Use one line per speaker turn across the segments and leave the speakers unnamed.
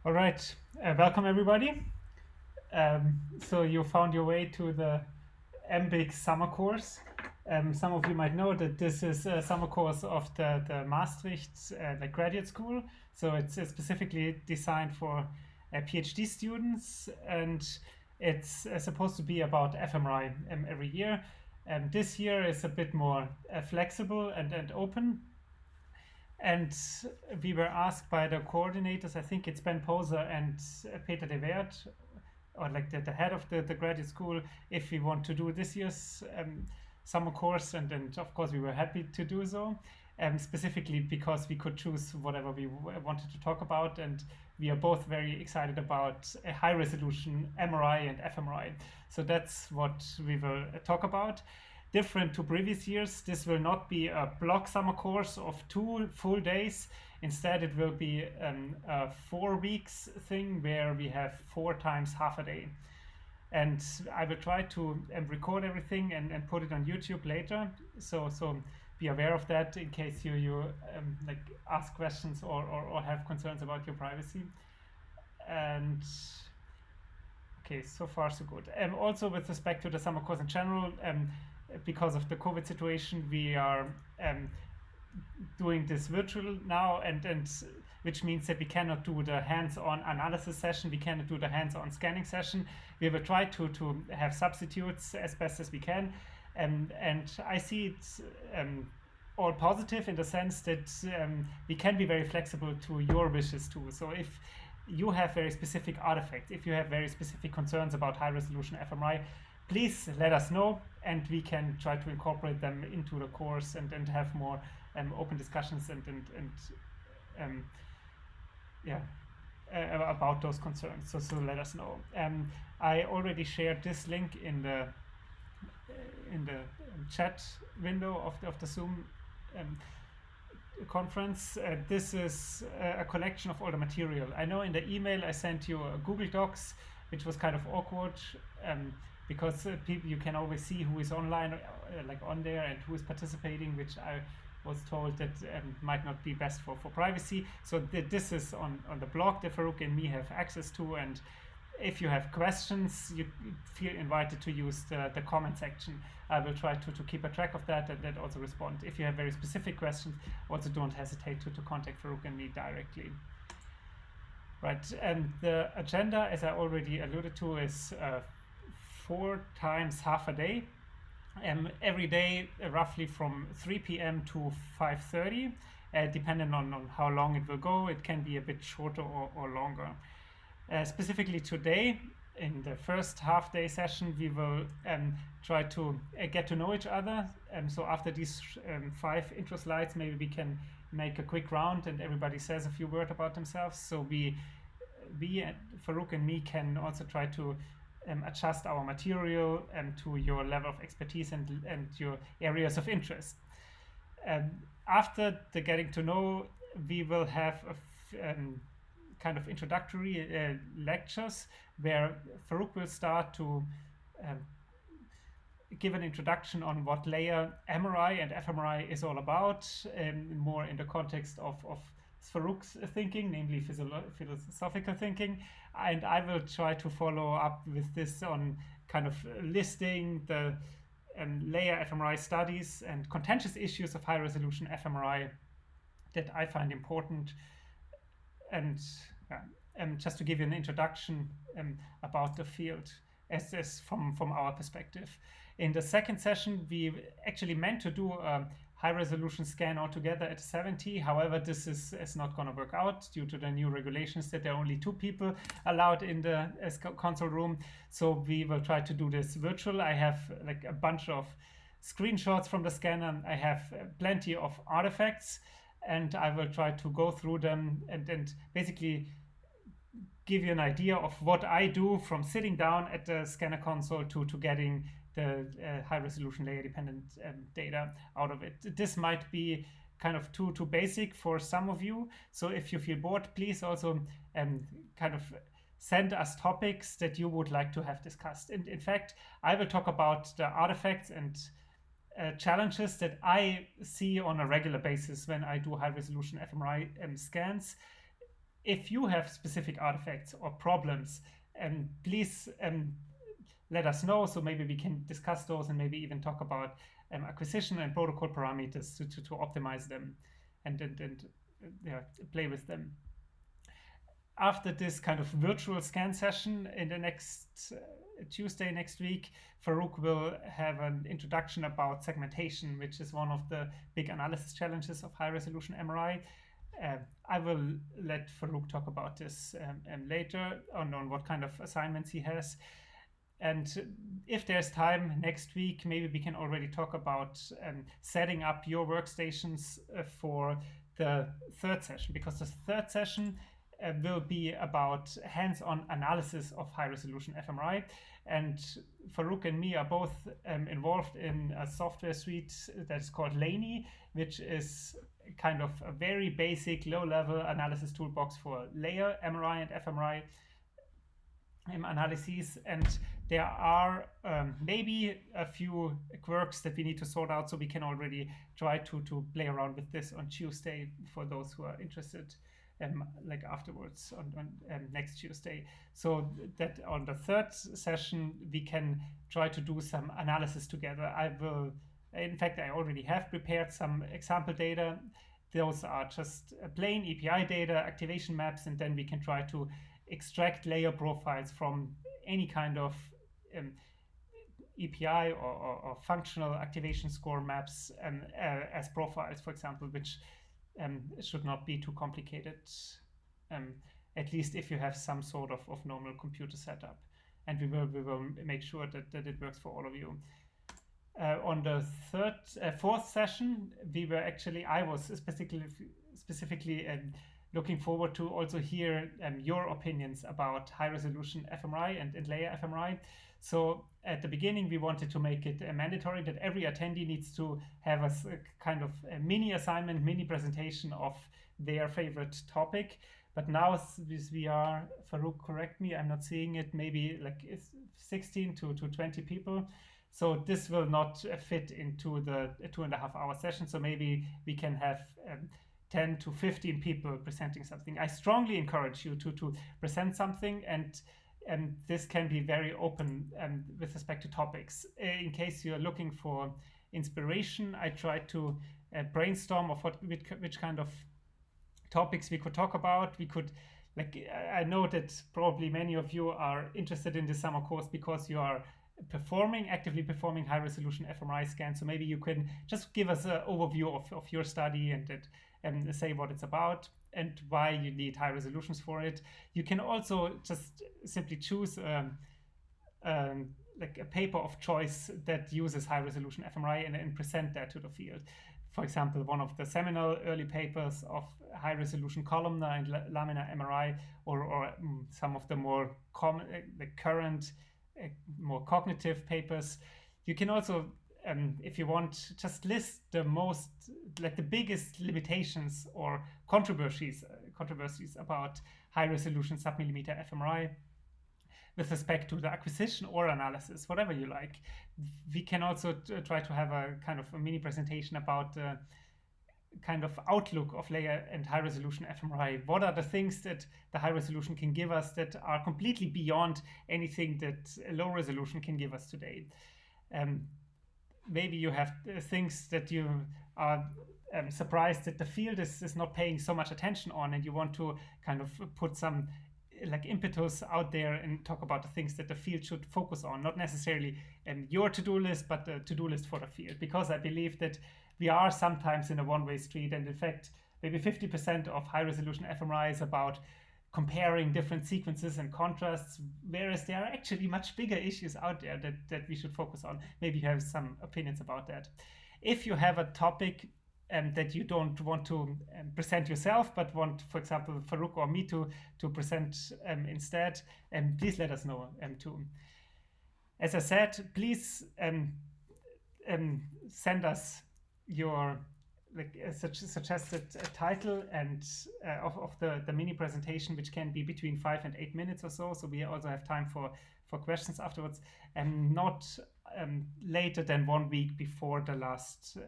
All right, welcome everybody. So you found your way to the MBIC summer course. Some of you might know that this is a summer course of the Maastricht graduate school. So it's specifically designed for PhD students, and it's supposed to be about fMRI every year. This year is a bit more flexible and open. And we were asked by the coordinators, I think it's Ben Poser and Peter de Weert, or like the head of the graduate school, if we want to do this year's summer course. And of course, we were happy to do so, specifically because we could choose whatever we wanted to talk about. And we are both very excited about a high resolution MRI and fMRI. So that's what we will talk about. Different to previous years, this will not be a block summer course of 2 full days. Instead, it will be a 4 weeks thing where we have 4 times half a day. And I will try to record everything and put it on YouTube later. So be aware of that in case you ask questions or have concerns about your privacy. And okay, so far so good. Also, with respect to the summer course in general, because of the COVID situation, we are doing this virtual now, and which means that we cannot do the hands-on analysis session, we cannot do the hands-on scanning session. We will try to have substitutes as best as we can, and I see it all positive in the sense that we can be very flexible to your wishes too. So if you have very specific artifacts, if you have very specific concerns about high-resolution fMRI, please let us know, and we can try to incorporate them into the course and have more open discussions about those concerns. So let us know. I already shared this link in the chat window of the Zoom conference. This is a collection of all the material. I know in the email I sent you a Google Docs, which was kind of awkward. Because people, you can always see who is online, on there, and who is participating, which I was told that might not be best for privacy. So this is on the blog that Farouk and me have access to, and if you have questions, you feel invited to use the comment section. I will try to keep a track of that and also respond. If you have very specific questions, also don't hesitate to contact Farouk and me directly. Right, and the agenda, as I already alluded to, is 4 times half a day, every day roughly from 3 p.m. to 5:30, depending on how long it will go. It can be a bit shorter or longer. Specifically today, in the first half-day session, we will try to get to know each other. So after these 5 intro slides, maybe we can make a quick round and everybody says a few words about themselves. So we Farouk and me can also try to adjust our material to your level of expertise and your areas of interest. After the getting to know, we will have a kind of introductory lectures where Farouk will start to give an introduction on what layer MRI and fMRI is all about, more in the context of Farouk's thinking, namely philosophical thinking, and I will try to follow up with this on kind of listing the layer fMRI studies and contentious issues of high-resolution fMRI that I find important, and just to give you an introduction about the field as from our perspective. In the second session, we actually meant to do a high-resolution scan altogether at 70. However, this is not going to work out due to the new regulations that there are only 2 people allowed in the console room. So we will try to do this virtual. I have like a bunch of screenshots from the scanner. I have plenty of artifacts, and I will try to go through them and basically give you an idea of what I do from sitting down at the scanner console to getting the high-resolution layer-dependent data out of it. This might be kind of too basic for some of you, so if you feel bored, please also kind of send us topics that you would like to have discussed. In fact, I will talk about the artifacts and challenges that I see on a regular basis when I do high-resolution fMRI scans. if you have specific artifacts or problems, please let us know, so maybe we can discuss those and maybe even talk about acquisition and protocol parameters to optimize them and play with them. After this kind of virtual scan session in the next Tuesday next week, Farouk will have an introduction about segmentation, which is one of the big analysis challenges of high-resolution MRI. I will let Farouk talk about this later on what kind of assignments he has. And if there's time next week, maybe we can already talk about setting up your workstations for the third session, because the third session will be about hands-on analysis of high-resolution fMRI. And Farouk and me are both involved in a software suite that's called Laney, which is kind of a very basic low-level analysis toolbox for layer MRI and fMRI analyses. And there are maybe a few quirks that we need to sort out, so we can already try to play around with this on Tuesday for those who are interested. Like afterwards on next Tuesday, so that on the third session we can try to do some analysis together. In fact, I already have prepared some example data. Those are just plain API data, activation maps, and then we can try to extract layer profiles from any kind of API or functional activation score maps as profiles, for example, which should not be too complicated, at least if you have some sort of normal computer setup. And we will make sure that it works for all of you. On the fourth session, I was specifically looking forward to also hear your opinions about high-resolution fMRI and layer fMRI. So at the beginning, we wanted to make it mandatory that every attendee needs to have a kind of a mini assignment, mini presentation of their favorite topic. But now we are, Farouk, correct me, I'm not seeing it, maybe like 16 to 20 people. So this will not fit into the 2.5-hour session. So maybe we can have 10 to 15 people presenting something. I strongly encourage you to present something, and this can be very open with respect to topics. In case you're looking for inspiration, I try to brainstorm of which kind of topics we could talk about. I know that probably many of you are interested in the summer course because you are actively performing high-resolution fMRI scans. So maybe you can just give us an overview of your study and say what it's about and why you need high resolutions for it. You can also just simply choose like a paper of choice that uses high-resolution fMRI and present that to the field. For example, one of the seminal early papers of high-resolution columnar and laminar MRI, or some of the more common, the current, more cognitive papers. You can also, if you want, just list the biggest limitations or controversies about high-resolution submillimeter fMRI with respect to the acquisition or analysis, whatever you like. We can also try to have a kind of a mini presentation about the kind of outlook of layer and high resolution fMRI. What are the things that the high resolution can give us that are completely beyond anything that low resolution can give us today? Maybe you have things that you are surprised that the field is not paying so much attention on, and you want to kind of put some like impetus out there and talk about the things that the field should focus on, not necessarily your to-do list, but the to-do list for the field. Because I believe that we are sometimes in a one-way street, and in fact, maybe 50% of high-resolution fMRI is about comparing different sequences and contrasts, whereas there are actually much bigger issues out there that we should focus on. Maybe you have some opinions about that. If you have a topic that you don't want to present yourself, but want, for example, Farouk or me to present instead, please let us know too. As I said, please send us your suggested title and of the mini presentation, which can be between 5 and 8 minutes or so. So we also have time for questions afterwards. And not later than 1 week before the last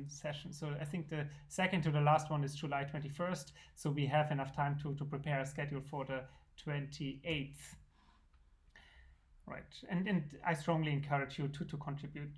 session. So I think the second to the last one is July 21st. So we have enough time to prepare a schedule for the 28th. Right, and I strongly encourage you to contribute.